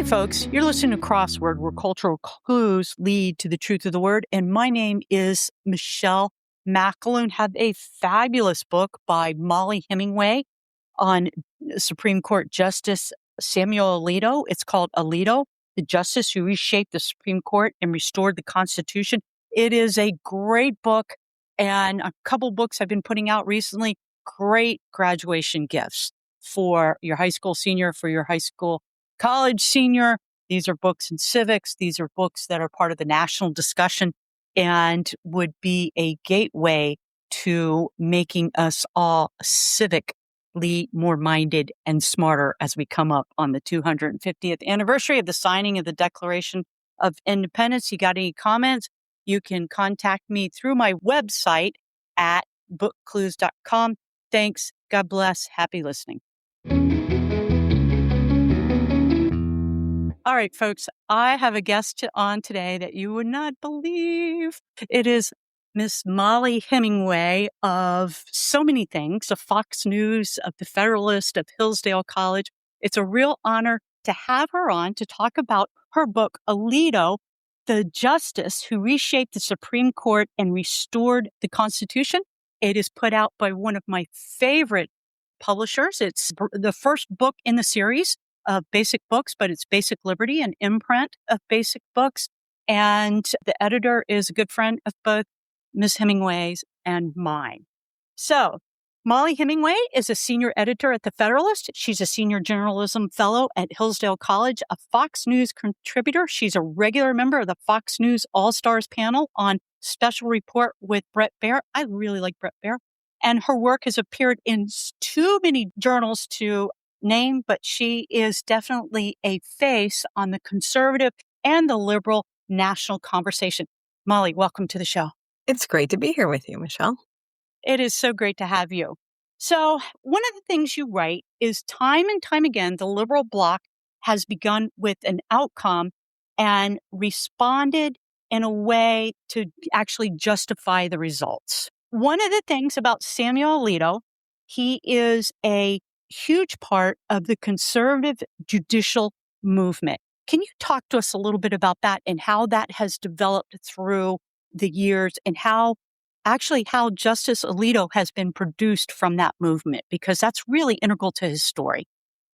Hey, folks, you're listening to Crossword, where cultural clues lead to the truth of the word. And my name is Michele McAloon. Have a fabulous book by Mollie Heningway on Supreme Court Justice Samuel Alito. It's called Alito, the Justice Who Reshaped the Supreme Court and Restored the Constitution. It is a great book, and a couple books I've been putting out recently. Great graduation gifts for your high school senior, for your high school college senior. These are books in civics. These are books that are part of the national discussion and would be a gateway to making us all civically more minded and smarter as we come up on the 250th anniversary of the signing of the Declaration of Independence. You got any comments? You can contact me through my website at bookclues.com. Thanks. God bless. Happy listening. All right, folks, I have a guest on today that you would not believe. It is Miss Mollie Heningway of so many things, of Fox News, of The Federalist, of Hillsdale College. It's a real honor to have her on to talk about her book, Alito, the Justice Who Reshaped the Supreme Court and Restored the Constitution. It is put out by one of my favorite publishers. It's the first book in the series of Basic Books, but it's Basic Liberty, an imprint of Basic Books. And the editor is a good friend of both Ms. Heningway's and mine. So Mollie Heningway is a senior editor at The Federalist. She's a senior journalism fellow at Hillsdale College, a Fox News contributor. She's a regular member of the Fox News All-Stars panel on Special Report with Bret Baier. I really like Bret Baier. And her work has appeared in too many journals to name, but she is definitely a face on the conservative and the liberal national conversation. Mollie, welcome to the show. It's great to be here with you, Michele. It is so great to have you. So one of the things you write is time and time again, the liberal bloc has begun with an outcome and responded in a way to actually justify the results. One of the things about Samuel Alito, he is a huge part of the conservative judicial movement. Can you talk to us a little bit about that and how that has developed through the years and how Justice Alito has been produced from that movement? Because that's really integral to his story.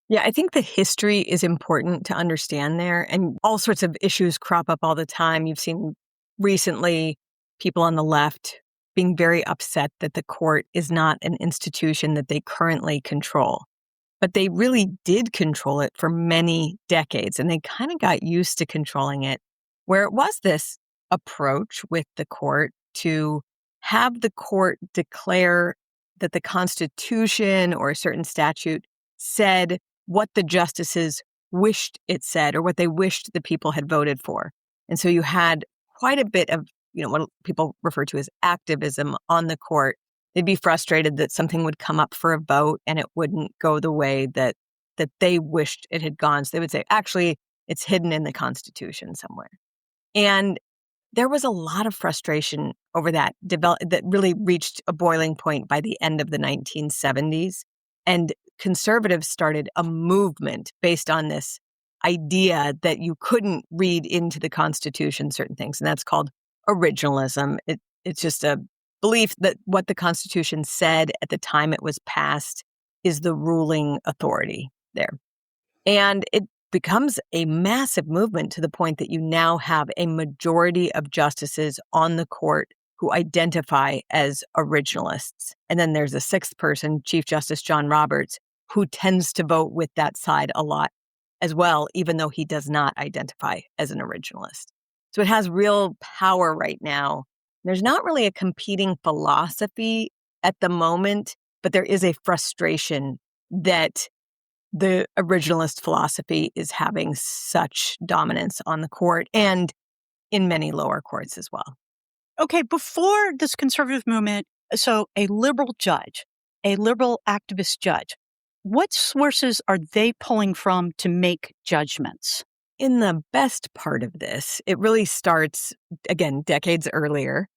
Yeah, I think the history is important to understand there, and all sorts of issues crop up all the time. You've seen recently people on the left being very upset that the court is not an institution that they currently control. But they really did control it for many decades, and they kind of got used to controlling it, where it was this approach with the court to have the court declare that the Constitution or a certain statute said what the justices wished it said or what they wished the people had voted for. And so you had quite a bit of, what people refer to as activism on the court. They'd be frustrated that something would come up for a vote and it wouldn't go the way that they wished it had gone. So they would say, actually, it's hidden in the Constitution somewhere. And there was a lot of frustration over that that really reached a boiling point by the end of the 1970s. And conservatives started a movement based on this idea that you couldn't read into the Constitution certain things. And that's called originalism. It's just a belief that what the Constitution said at the time it was passed is the ruling authority there. And it becomes a massive movement to the point that you now have a majority of justices on the court who identify as originalists. And then there's a sixth person, Chief Justice John Roberts, who tends to vote with that side a lot as well, even though he does not identify as an originalist. So it has real power right now. There's not really a competing philosophy at the moment, but there is a frustration that the originalist philosophy is having such dominance on the court and in many lower courts as well. Okay, before this conservative movement, so a liberal judge, a liberal activist judge, what sources are they pulling from to make judgments? In the best part of this, it really starts, again, decades earlier.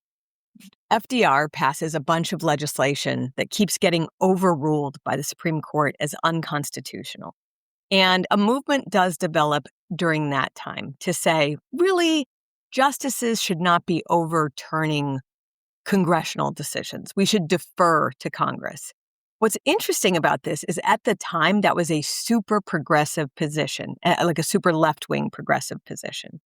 FDR passes a bunch of legislation that keeps getting overruled by the Supreme Court as unconstitutional. And a movement does develop during that time to say, really, justices should not be overturning congressional decisions. We should defer to Congress. What's interesting about this is at the time, that was a super progressive position, like a super left-wing progressive position.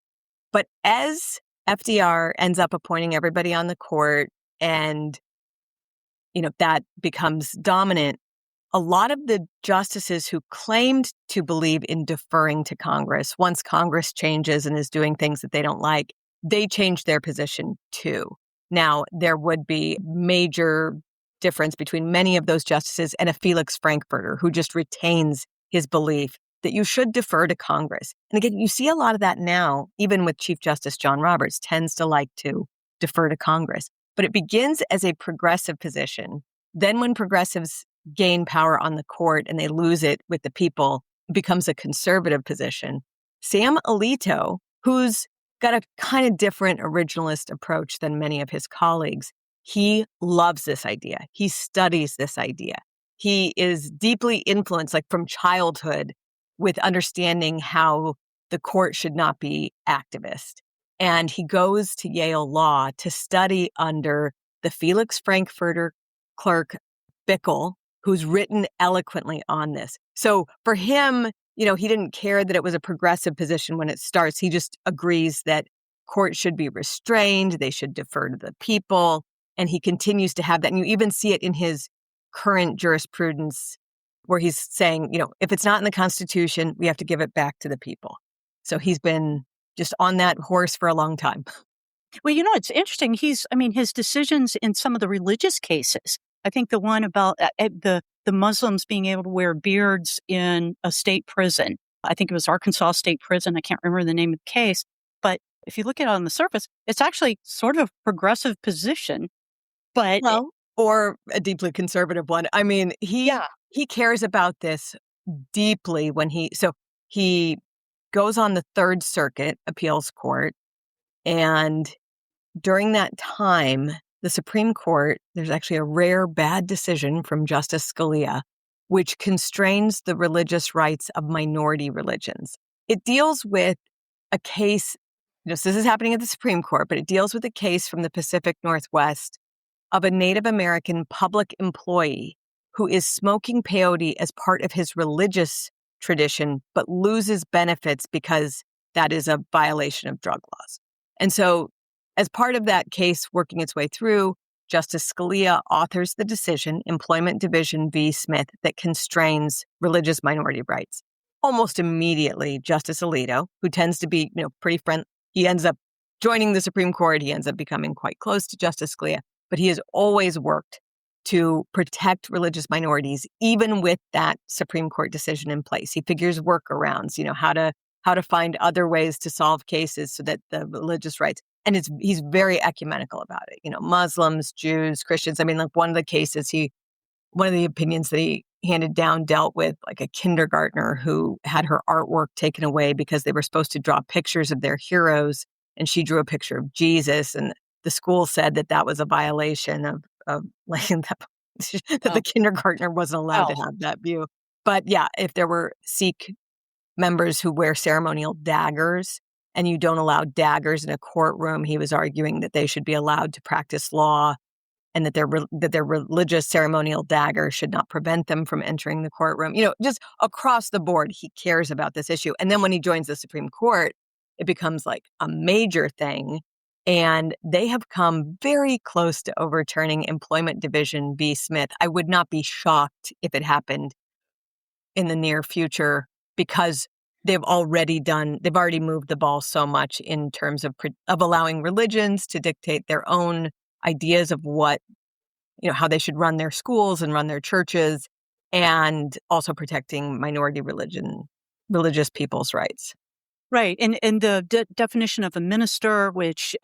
But as FDR ends up appointing everybody on the court and, that becomes dominant, a lot of the justices who claimed to believe in deferring to Congress, once Congress changes and is doing things that they don't like, they change their position too. Now, there would be major difference between many of those justices and a Felix Frankfurter who just retains his belief that you should defer to Congress. And again, you see a lot of that now, even with Chief Justice John Roberts, tends to like to defer to Congress. But it begins as a progressive position. Then when progressives gain power on the court and they lose it with the people, it becomes a conservative position. Sam Alito, who's got a kind of different originalist approach than many of his colleagues, he loves this idea. He studies this idea. He is deeply influenced, like from childhood, with understanding how the court should not be activist. And he goes to Yale Law to study under the Felix Frankfurter clerk, Bickle, who's written eloquently on this. So for him, he didn't care that it was a progressive position when it starts. He just agrees that courts should be restrained, they should defer to the people, and he continues to have that. And you even see it in his current jurisprudence where he's saying, if it's not in the Constitution, we have to give it back to the people. So he's been just on that horse for a long time. Well, it's interesting. His decisions in some of the religious cases, I think the one about the Muslims being able to wear beards in a state prison, I think it was Arkansas State Prison. I can't remember the name of the case. But if you look at it on the surface, it's actually sort of a progressive position. But or a deeply conservative one. I mean, he cares about this deeply when he goes on the Third Circuit Appeals Court. And during that time, the Supreme Court, there's actually a rare bad decision from Justice Scalia, which constrains the religious rights of minority religions. It deals with a case, so this is happening at the Supreme Court, but it deals with a case from the Pacific Northwest of a Native American public employee who is smoking peyote as part of his religious tradition, but loses benefits because that is a violation of drug laws. And so as part of that case working its way through, Justice Scalia authors the decision, Employment Division v. Smith, that constrains religious minority rights. Almost immediately, Justice Alito, who tends to be, pretty friendly, he ends up joining the Supreme Court. He ends up becoming quite close to Justice Scalia, but he has always worked to protect religious minorities, even with that Supreme Court decision in place. He figures workarounds, how to find other ways to solve cases so that the religious rights, and he's very ecumenical about it. Muslims, Jews, Christians. I mean, like one of the opinions that he handed down dealt with like a kindergartner who had her artwork taken away because they were supposed to draw pictures of their heroes, and she drew a picture of Jesus, and the school said that was a violation of like that the kindergartner wasn't allowed to have that view. But yeah, if there were Sikh members who wear ceremonial daggers and you don't allow daggers in a courtroom, he was arguing that they should be allowed to practice law and that their religious ceremonial dagger should not prevent them from entering the courtroom. Just across the board, he cares about this issue. And then when he joins the Supreme Court, it becomes like a major thing. And they have come very close to overturning Employment Division v. Smith. I would not be shocked if it happened in the near future because they've already moved the ball so much in terms of allowing religions to dictate their own ideas of what, how they should run their schools and run their churches, and also protecting minority religious people's rights. Right. And the definition of a minister, which,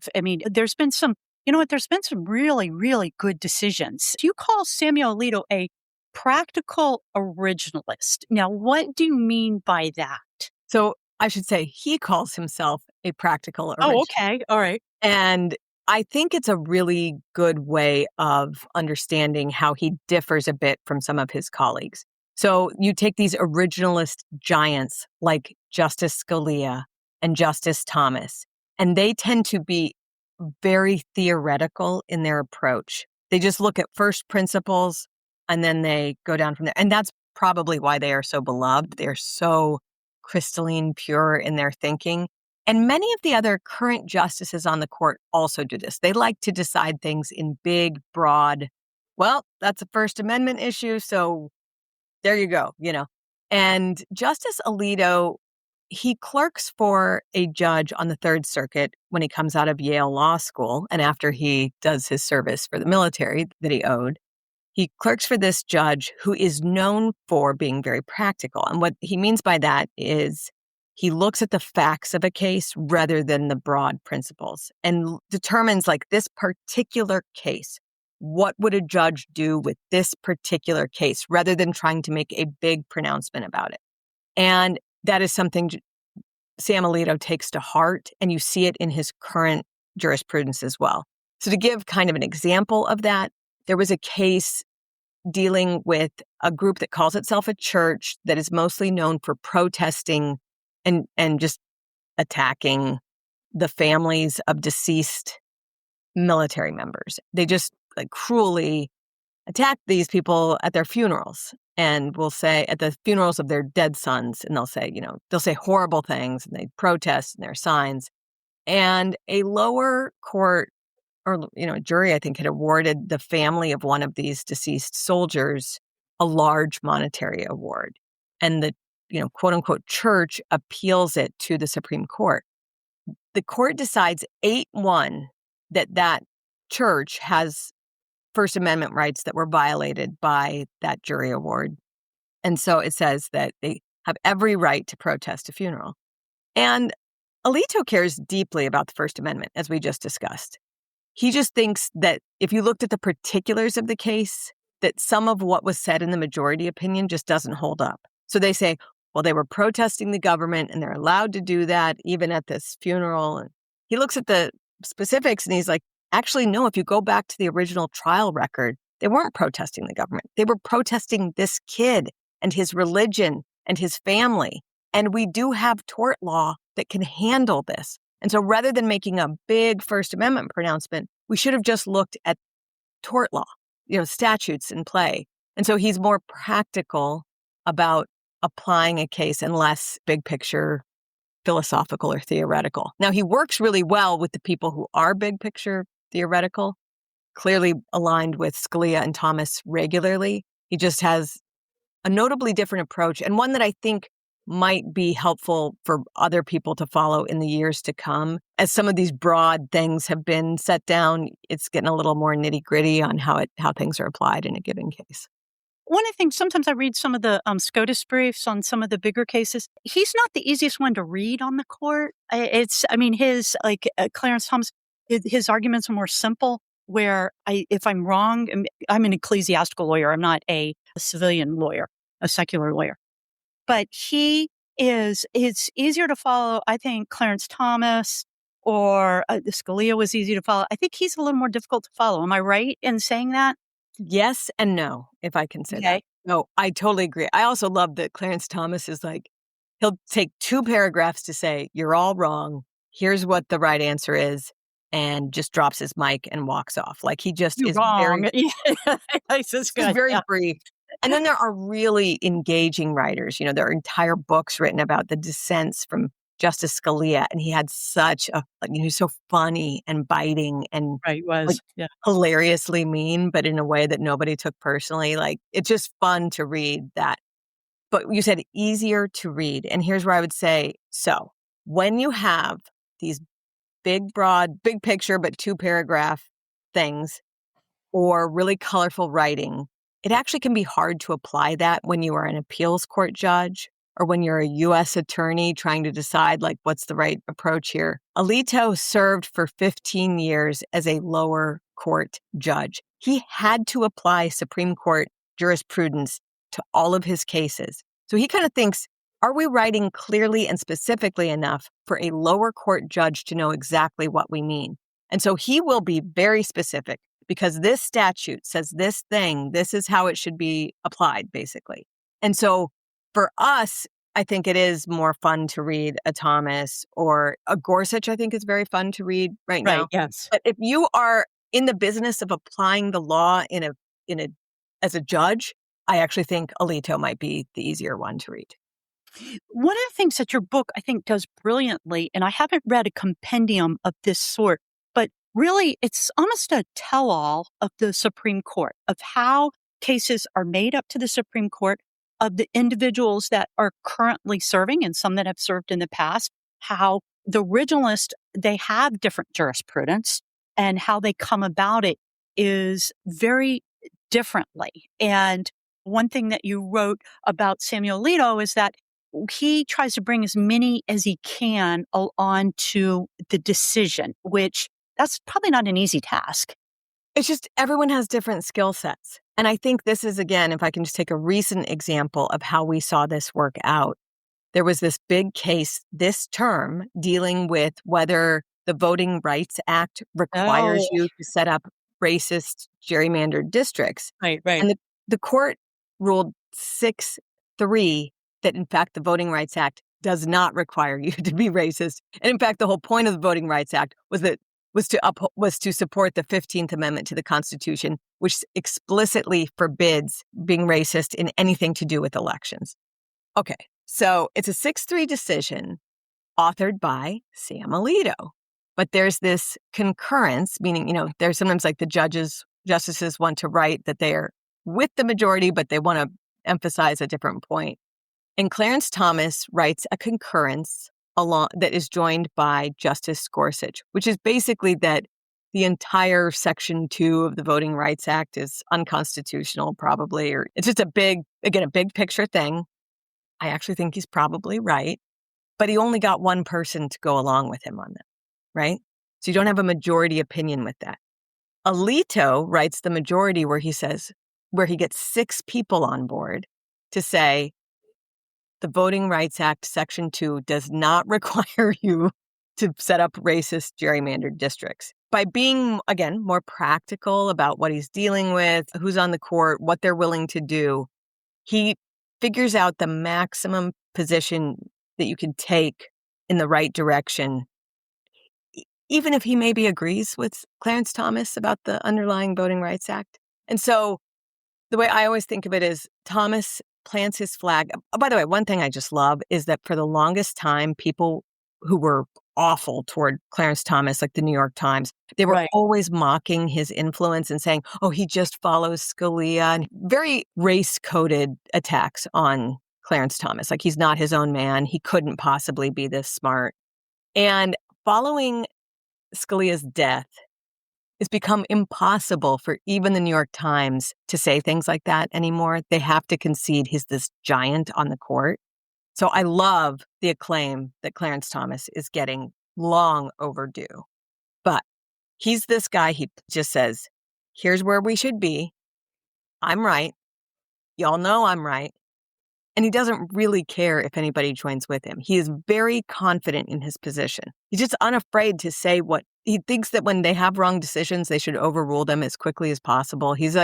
there's been some, there's been some really, really good decisions. Do you call Samuel Alito a practical originalist? Now, what do you mean by that? So I should say he calls himself a practical originalist. Oh, okay. All right. And I think it's a really good way of understanding how he differs a bit from some of his colleagues. So you take these originalist giants like Justice Scalia and Justice Thomas, and they tend to be very theoretical in their approach. They just look at first principles and then they go down from there. And that's probably why they are so beloved. They're so crystalline, pure in their thinking. And many of the other current justices on the court also do this. They like to decide things in big, broad, well, that's a First Amendment issue, so there you go, you know. And Justice Alito, he clerks for a judge on the Third Circuit when he comes out of Yale Law School and after he does his service for the military that he owed. He clerks for this judge who is known for being very practical. And what he means by that is he looks at the facts of a case rather than the broad principles and determines, like, this particular case, what would a judge do with this particular case rather than trying to make a big pronouncement about it. And that is something Sam Alito takes to heart, and you see it in his current jurisprudence as well. So to give kind of an example of that, there was a case dealing with a group that calls itself a church that is mostly known for protesting and just attacking the families of deceased military members. They just cruelly attack these people at their funerals, and will say at the funerals of their dead sons, and they'll say horrible things, and they protest and their signs. And a lower court or a jury, I think, had awarded the family of one of these deceased soldiers a large monetary award. And the quote unquote church appeals it to the Supreme Court. The court decides 8-1 that church has First Amendment rights that were violated by that jury award. And so it says that they have every right to protest a funeral. And Alito cares deeply about the First Amendment, as we just discussed. He just thinks that if you looked at the particulars of the case, that some of what was said in the majority opinion just doesn't hold up. So they say, well, they were protesting the government and they're allowed to do that even at this funeral. And he looks at the specifics and he's like, actually, no, if you go back to the original trial record, they weren't protesting the government. They were protesting this kid and his religion and his family. And we do have tort law that can handle this. And so rather than making a big First Amendment pronouncement, we should have just looked at tort law, statutes in play. And so he's more practical about applying a case and less big picture philosophical or theoretical. Now, he works really well with the people who are big picture theoretical, clearly aligned with Scalia and Thomas regularly. He just has a notably different approach, and one that I think might be helpful for other people to follow in the years to come. As some of these broad things have been set down, it's getting a little more nitty-gritty on how things are applied in a given case. One of the things, sometimes I read some of the SCOTUS briefs on some of the bigger cases. He's not the easiest one to read on the court. His, Clarence Thomas, his arguments are more simple, where if I'm wrong, I'm an ecclesiastical lawyer. I'm not a civilian lawyer, a secular lawyer. But it's easier to follow, I think, Clarence Thomas or Scalia was easy to follow. I think he's a little more difficult to follow. Am I right in saying that? Yes and no, if I can say that. No, I totally agree. I also love that Clarence Thomas is he'll take 2 paragraphs to say, you're all wrong. Here's what the right answer is. And just drops his mic and walks off. He just You're is wrong. very brief. And then there are really engaging writers. There are entire books written about the dissents from Justice Scalia. And he had such he's so funny and biting and right, was hilariously mean, but in a way that nobody took personally. It's just fun to read that. But you said easier to read. And here's where I would say, so when you have these big, broad, big picture, but 2-paragraph things or really colorful writing, it actually can be hard to apply that when you are an appeals court judge or when you're a U.S. attorney trying to decide what's the right approach here. Alito served for 15 years as a lower court judge. He had to apply Supreme Court jurisprudence to all of his cases. So he kind of thinks, are we writing clearly and specifically enough for a lower court judge to know exactly what we mean? And so he will be very specific because this statute says this thing, this is how it should be applied, basically. And so for us, I think it is more fun to read a Thomas or a Gorsuch. I think is very fun to read right Right. now. Yes. But if you are in the business of applying the law in a as a judge, I actually think Alito might be the easier one to read. One of the things that your book, I think, does brilliantly, and I haven't read a compendium of this sort, but really it's almost a tell all of the Supreme Court, of how cases are made up to the Supreme Court, of the individuals that are currently serving and some that have served in the past, how the originalists, they have different jurisprudence, and how they come about it is very differently. And one thing that you wrote about Samuel Alito is that he tries to bring as many as he can on to the decision, which that's probably not an easy task. It's just everyone has different skill sets. And I think this is, again, if I can just take a recent example of how we saw this work out. There was this big case this term dealing with whether the Voting Rights Act requires Oh, you to set up racist gerrymandered districts. right, right. And the court ruled 6-3 that, in fact, the Voting Rights Act does not require you to be racist. And in fact, the whole point of the Voting Rights Act was to support the 15th Amendment to the Constitution, which explicitly forbids being racist in anything to do with elections. Okay, so it's a 6-3 decision authored by Sam Alito. But there's this concurrence, meaning, there's sometimes like justices want to write that they are with the majority, but they want to emphasize a different point. And Clarence Thomas writes a concurrence that is joined by Justice Gorsuch, which is basically that the entire Section 2 of the Voting Rights Act is unconstitutional, probably, or it's just a big picture thing. I actually think he's probably right, but he only got one person to go along with him on that, right? So you don't have a majority opinion with that. Alito writes the majority where he gets 6 people on board to say, the Voting Rights Act, Section 2, does not require you to set up racist gerrymandered districts. By being, again, more practical about what he's dealing with, who's on the court, what they're willing to do, he figures out the maximum position that you can take in the right direction, even if he maybe agrees with Clarence Thomas about the underlying Voting Rights Act. And so the way I always think of it is Thomas plants his flag. Oh, by the way, one thing I just love is that for the longest time, people who were awful toward Clarence Thomas, like the New York Times, they were Right. always mocking his influence and saying, oh, he just follows Scalia, and very race-coded attacks on Clarence Thomas. Like, he's not his own man. He couldn't possibly be this smart. And following Scalia's death, it's become impossible for even the New York Times to say things like that anymore. They have to concede he's this giant on the court. So I love the acclaim that Clarence Thomas is getting, long overdue. But he's this guy, he just says, here's where we should be. I'm right. Y'all know I'm right. And he doesn't really care if anybody joins with him. He is very confident in his position. He's just unafraid to say what he thinks, that when they have wrong decisions, they should overrule them as quickly as possible. He's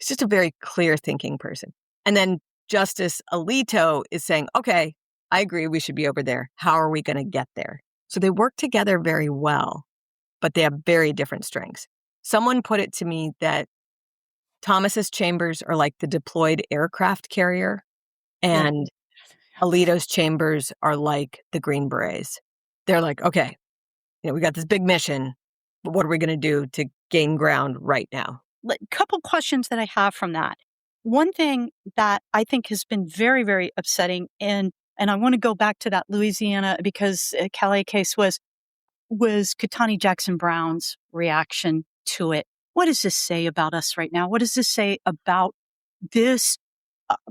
just a very clear thinking person. And then Justice Alito is saying, okay, I agree, we should be over there. How are we going to get there? So they work together very well, but they have very different strengths. Someone put it to me that Thomas's chambers are like the deployed aircraft carrier, and Alito's chambers are like the Green Berets. They're like, okay, we got this big mission, but what are we going to do to gain ground right now? A couple questions that I have from that. One thing that I think has been very, very upsetting, and I want to go back to that Louisiana, because Calais case was Ketanji Jackson Brown's reaction to it. What does this say about us right now? What does this say about this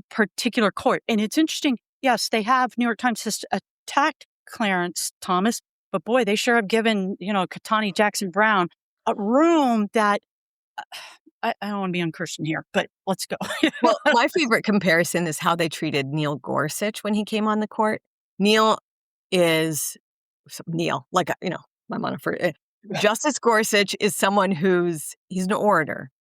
particular court? And it's interesting. Yes, they have New York Times has attacked Clarence Thomas, but boy, they sure have given, Ketanji Jackson Brown a room that I don't want to be unchristian here, but let's go. Well, my favorite comparison is how they treated Neil Gorsuch when he came on the court. Neil, like, I'm on a Justice Gorsuch is someone he's an orator,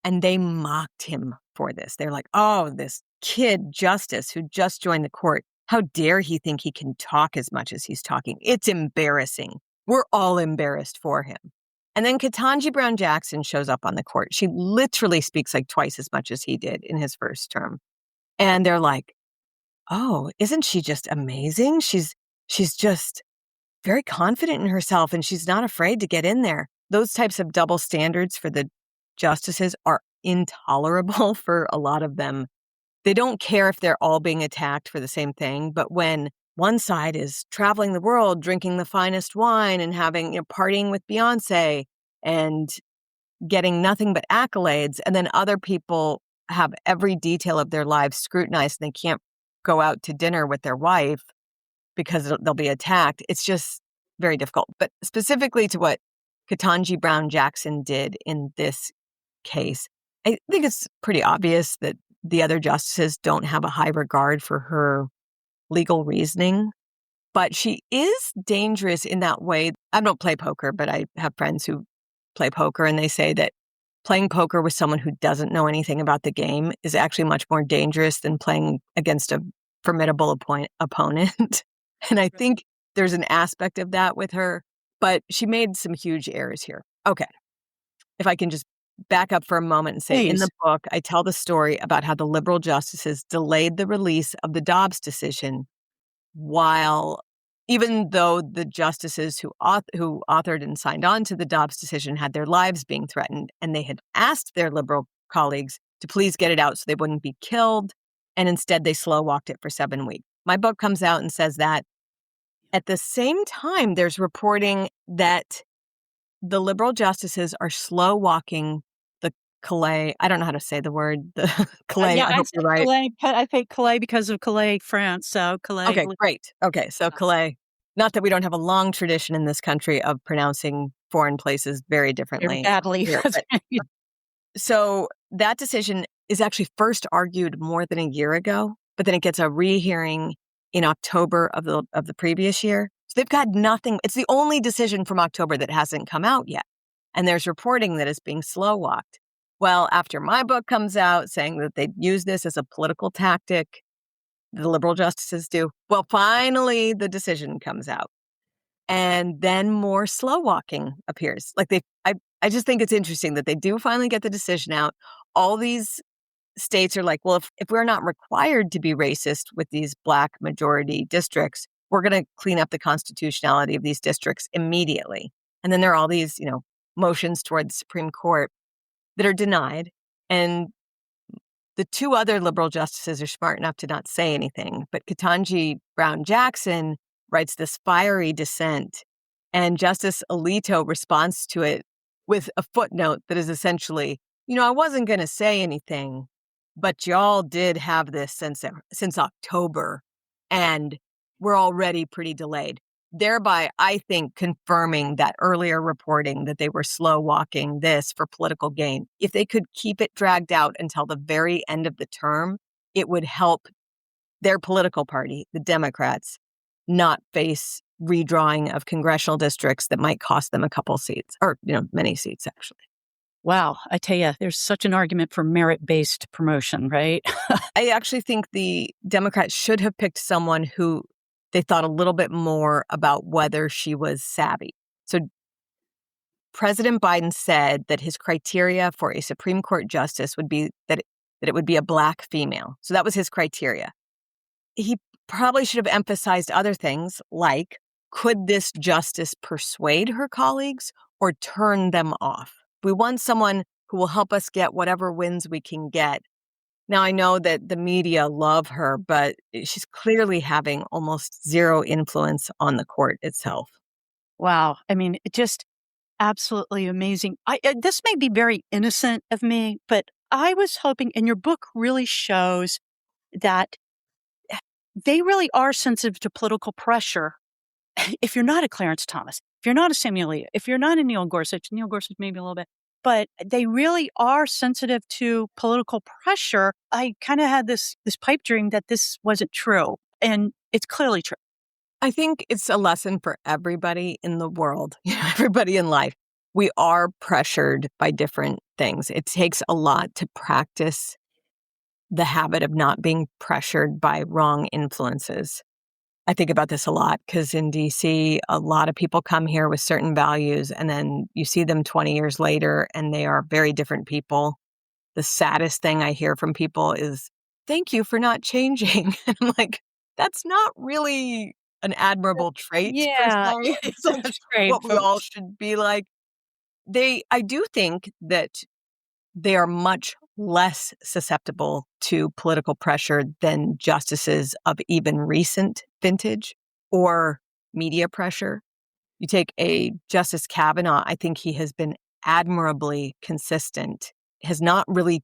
and they mocked him for this. They're like, oh, this kid justice who just joined the court. How dare he think he can talk as much as he's talking? It's embarrassing. We're all embarrassed for him. And then Ketanji Brown Jackson shows up on the court. She literally speaks like twice as much as he did in his first term. And they're like, oh, isn't she just amazing? She's just very confident in herself and she's not afraid to get in there. Those types of double standards for the justices are intolerable for a lot of them. They don't care if they're all being attacked for the same thing, but when one side is traveling the world, drinking the finest wine and having, partying with Beyonce and getting nothing but accolades, and then other people have every detail of their lives scrutinized and they can't go out to dinner with their wife because they'll be attacked. It's just very difficult. But specifically to what Ketanji Brown Jackson did in this case, I think it's pretty obvious that the other justices don't have a high regard for her legal reasoning. But she is dangerous in that way. I don't play poker, but I have friends who play poker, and they say that playing poker with someone who doesn't know anything about the game is actually much more dangerous than playing against a formidable opponent. And I think there's an aspect of that with her, but she made some huge errors here. Okay. If I can just back up for a moment and say, Please. in the book, I tell the story about how the liberal justices delayed the release of the Dobbs decision while, even though the justices who authored and signed on to the Dobbs decision had their lives being threatened, and they had asked their liberal colleagues to please get it out so they wouldn't be killed, and instead they slow walked it for 7 weeks. My book comes out and says that. At the same time, there's reporting that the liberal justices are slow walking the Calais. I don't know how to say the word. The Calais. Yeah, I I hope said you're right. Calais. I think Calais because of Calais, France. So Calais. Okay, great. Okay, so Calais. Not that we don't have a long tradition in this country of pronouncing foreign places very Very differently. badly. Here, but so that decision is actually first argued more than a year ago, but then it gets a rehearing in October of the previous year. So they've got nothing. It's the only decision from October that hasn't come out yet. And there's reporting that it's being slow walked. Well, after my book comes out saying that they use this as a political tactic, the liberal justices do. Well, finally the decision comes out. And then more slow walking appears. I just think it's interesting that they do finally get the decision out. All these states are like, well, if we're not required to be racist with these Black majority districts, we're going to clean up the constitutionality of these districts immediately. And then there are all these, motions toward the Supreme Court that are denied. And the two other liberal justices are smart enough to not say anything. But Ketanji Brown Jackson writes this fiery dissent, and Justice Alito responds to it with a footnote that is essentially, I wasn't going to say anything, but y'all did have this since October, and we're already pretty delayed. Thereby, I think, confirming that earlier reporting that they were slow walking this for political gain. If they could keep it dragged out until the very end of the term, it would help their political party, the Democrats, not face redrawing of congressional districts that might cost them a couple seats, or, many seats, actually. Wow. I tell you, there's such an argument for merit-based promotion, right? I actually think the Democrats should have picked someone who they thought a little bit more about whether she was savvy. So President Biden said that his criteria for a Supreme Court justice would be that it would be a Black female. So that was his criteria. He probably should have emphasized other things like, could this justice persuade her colleagues or turn them off? We want someone who will help us get whatever wins we can get. Now, I know that the media love her, but she's clearly having almost zero influence on the court itself. Wow. I mean, it just absolutely amazing. This may be very innocent of me, but I was hoping, and your book really shows that they really are sensitive to political pressure. If you're not a Clarence Thomas, if you're not a Samuel Alito, if you're not a Neil Gorsuch maybe a little bit, but they really are sensitive to political pressure. I kind of had this pipe dream that this wasn't true, and it's clearly true. I think it's a lesson for everybody in the world, everybody in life. We are pressured by different things. It takes a lot to practice the habit of not being pressured by wrong influences. I think about this a lot because in DC, a lot of people come here with certain values, and then you see them 20 years later and they are very different people. The saddest thing I hear from people is, thank you for not changing. And I'm like, that's not really an admirable trait per Yeah, se. It's not that's great, what we all folks. should be like. I do think that they are much less susceptible to political pressure than justices of even recent vintage or media pressure. You take a Justice Kavanaugh, I think he has been admirably consistent, has not really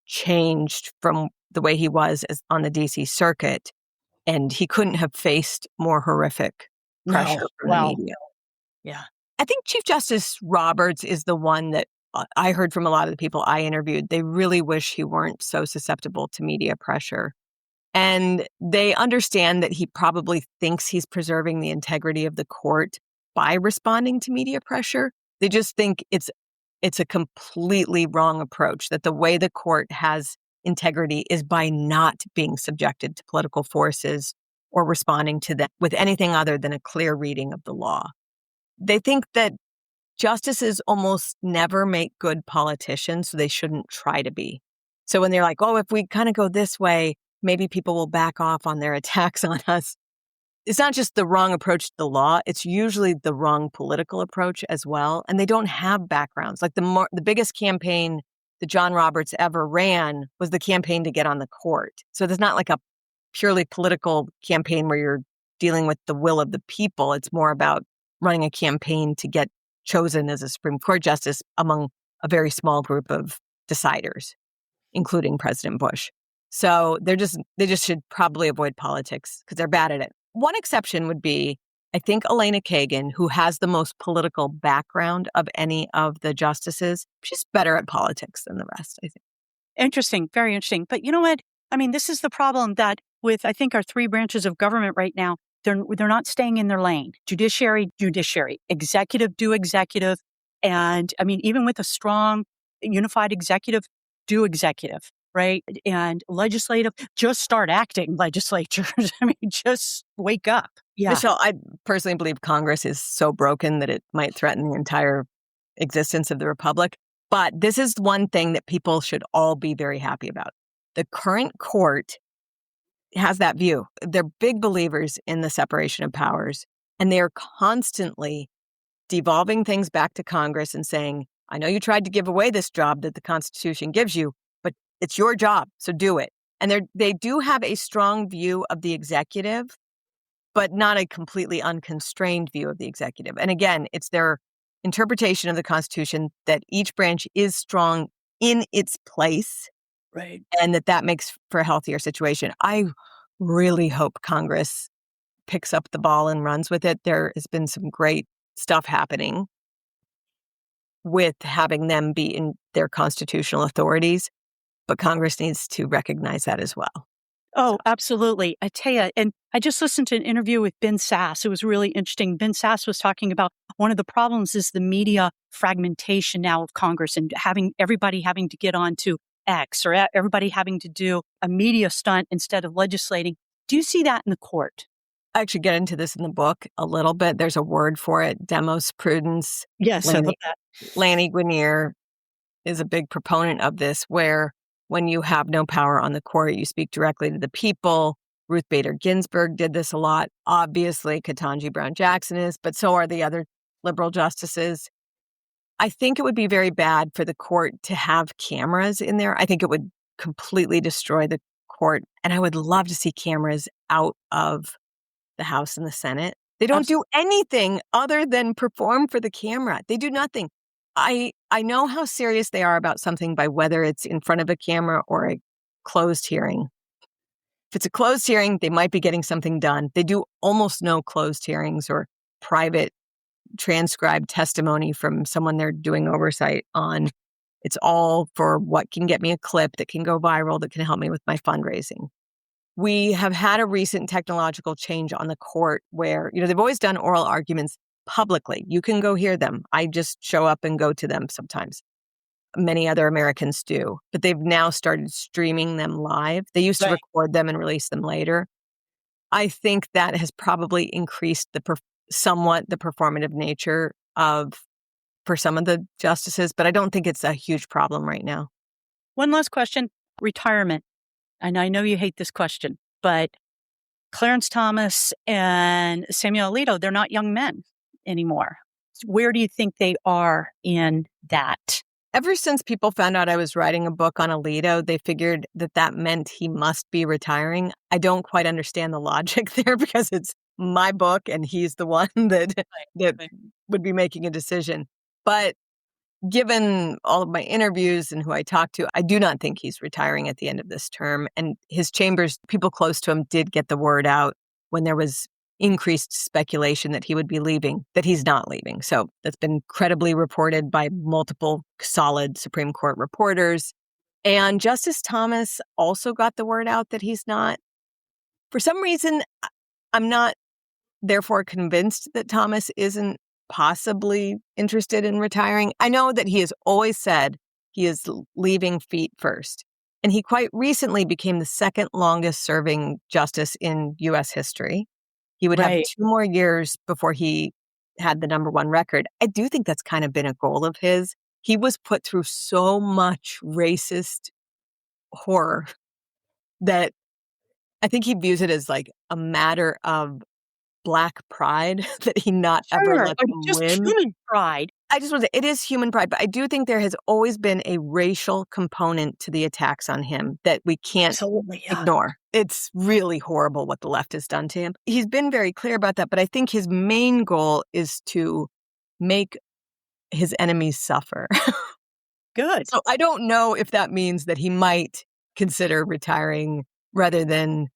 changed from the way he was on the DC circuit, and he couldn't have faced more horrific No, pressure from the well, media. yeah. I think Chief Justice Roberts is the one that I heard from a lot of the people I interviewed. They really wish he weren't so susceptible to media pressure. And they understand that he probably thinks he's preserving the integrity of the court by responding to media pressure. They just think it's a completely wrong approach, that the way the court has integrity is by not being subjected to political forces or responding to them with anything other than a clear reading of the law. They think that justices almost never make good politicians, so they shouldn't try to be. So when they're like, oh, if we kind of go this way, maybe people will back off on their attacks on us. It's not just the wrong approach to the law, it's usually the wrong political approach as well. And they don't have backgrounds. Like the biggest campaign that John Roberts ever ran was the campaign to get on the court. So there's not like a purely political campaign where you're dealing with the will of the people. It's more about running a campaign to get chosen as a Supreme Court justice among a very small group of deciders, including President Bush. So they just should probably avoid politics because they're bad at it. One exception would be, I think, Elena Kagan, who has the most political background of any of the justices. She's better at politics than the rest, I think. Interesting, very interesting. But you know what? I mean, this is the problem that with, I think, our three branches of government right now, they're not staying in their lane. Judiciary, judiciary, executive, do executive. And I mean, even with a strong, unified executive, do executive, right? And legislative, just start acting legislatures. I mean, just wake up. Yeah. Michele, I personally believe Congress is so broken that it might threaten the entire existence of the republic. But this is one thing that people should all be very happy about. The current court has that view. They're big believers in the separation of powers, and they're constantly devolving things back to Congress and saying, I know you tried to give away this job that the Constitution gives you, but it's your job, so do it. And they do have a strong view of the executive, but not a completely unconstrained view of the executive. And again, it's their interpretation of the Constitution that each branch is strong in its place, Right. and that makes for a healthier situation. I really hope Congress picks up the ball and runs with it. There has been some great stuff happening with having them be in their constitutional authorities, but Congress needs to recognize that as well. Oh, absolutely. I tell you, and I just listened to an interview with Ben Sass. It was really interesting. Ben Sass was talking about one of the problems is the media fragmentation now of Congress and everybody having to get on to X or everybody having to do a media stunt instead of legislating. Do you see that in the court? I actually get into this in the book a little bit. There's a word for it, demos prudence. Yes, I love that. Lanny Guinier is a big proponent of this, where when you have no power on the court, you speak directly to the people. Ruth Bader Ginsburg did this a lot. Obviously, Ketanji Brown Jackson is, but so are the other liberal justices. I think it would be very bad for the court to have cameras in there. I think it would completely destroy the court. And I would love to see cameras out of the House and the Senate. They don't do anything other than perform for the camera. They do nothing. I know how serious they are about something by whether it's in front of a camera or a closed hearing. If it's a closed hearing, they might be getting something done. They do almost no closed hearings or private transcribed testimony from someone they're doing oversight on. It's all for what can get me a clip that can go viral, that can help me with my fundraising. We have had a recent technological change on the court where, they've always done oral arguments publicly. You can go hear them. I just show up and go to them sometimes. many other Americans do, but they've now started streaming them live. They used to Right. record them and release them later. I think that has probably increased somewhat the performative nature for some of the justices, but I don't think it's a huge problem right now. One last question, retirement. And I know you hate this question, but Clarence Thomas and Samuel Alito, they're not young men anymore. Where do you think they are in that? Ever since people found out I was writing a book on Alito, they figured that meant he must be retiring. I don't quite understand the logic there because it's my book and he's the one that Right. would be making a decision. But given all of my interviews and who I talked to, I do not think he's retiring at the end of this term. And his chambers, people close to him did get the word out when there was increased speculation that he would be leaving, that he's not leaving. So that's been credibly reported by multiple solid Supreme Court reporters. And Justice Thomas also got the word out that he's not. For some reason, I'm not therefore convinced that Thomas isn't possibly interested in retiring. I know that he has always said he is leaving feet first. And he quite recently became the second longest serving justice in U.S. history. He would have 2 more years before he had the number one record. I do think that's kind of been a goal of his. He was put through so much racist horror that I think he views it as like a matter of Black pride that he not ever Sure, let but them just win. human pride. I just want to say, it is human pride, but I do think there has always been a racial component to the attacks on him that we can't Absolutely, yeah. ignore. It's really horrible what the left has done to him. He's been very clear about that, but I think his main goal is to make his enemies suffer. Good. So I don't know if that means that he might consider retiring rather than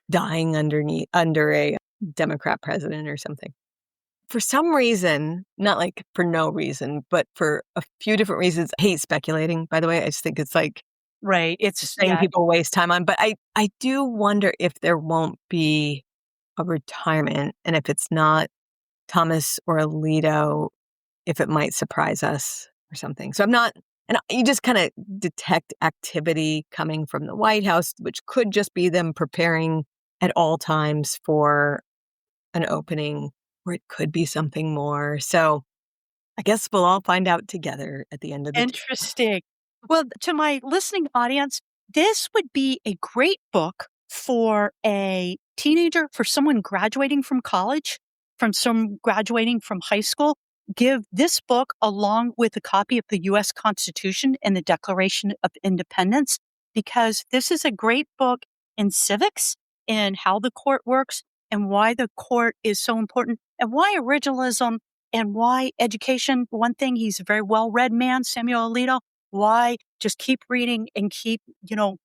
dying under a Democrat president or something. For some reason, not like for no reason, but for a few different reasons, I hate speculating, by the way. I just think it's like Right. the It's, thing yeah, people waste time on. But I do wonder if there won't be a retirement, and if it's not Thomas or Alito, if it might surprise us or something. So I'm not, and you just kind of detect activity coming from the White House, which could just be them preparing at all times for an opening, or it could be something more. So I guess we'll all find out together at the end of the day. interesting. Well, to my listening audience, this would be a great book for a teenager, for someone graduating from college, from some graduating from high school. Give this book along with a copy of the U.S. Constitution and the Declaration of Independence, because this is a great book in civics and how the court works and why the court is so important and why originalism and why education. One thing, he's a very well-read man, Samuel Alito. Why just keep reading and keep,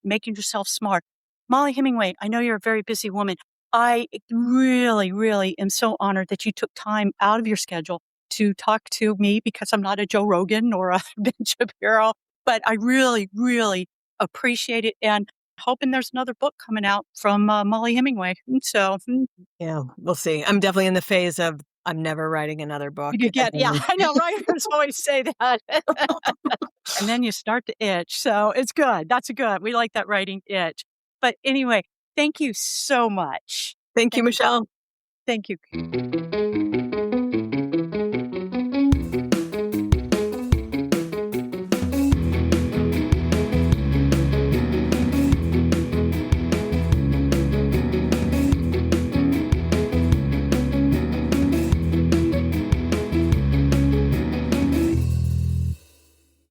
making yourself smart. Mollie Hemingway, I know you're a very busy woman. I really, really am so honored that you took time out of your schedule to talk to me, because I'm not a Joe Rogan or a Ben Shapiro, but I really, really appreciate it, and hoping there's another book coming out from Mollie Hemingway. So Yeah, we'll see. I'm definitely in the phase of I'm never writing another book you get, yeah, again. I know, writers always say that. And then you start to itch. So it's good. That's good. We like that writing itch. But anyway, thank you so much. Thank you, Thank you. Michelle. Thank you.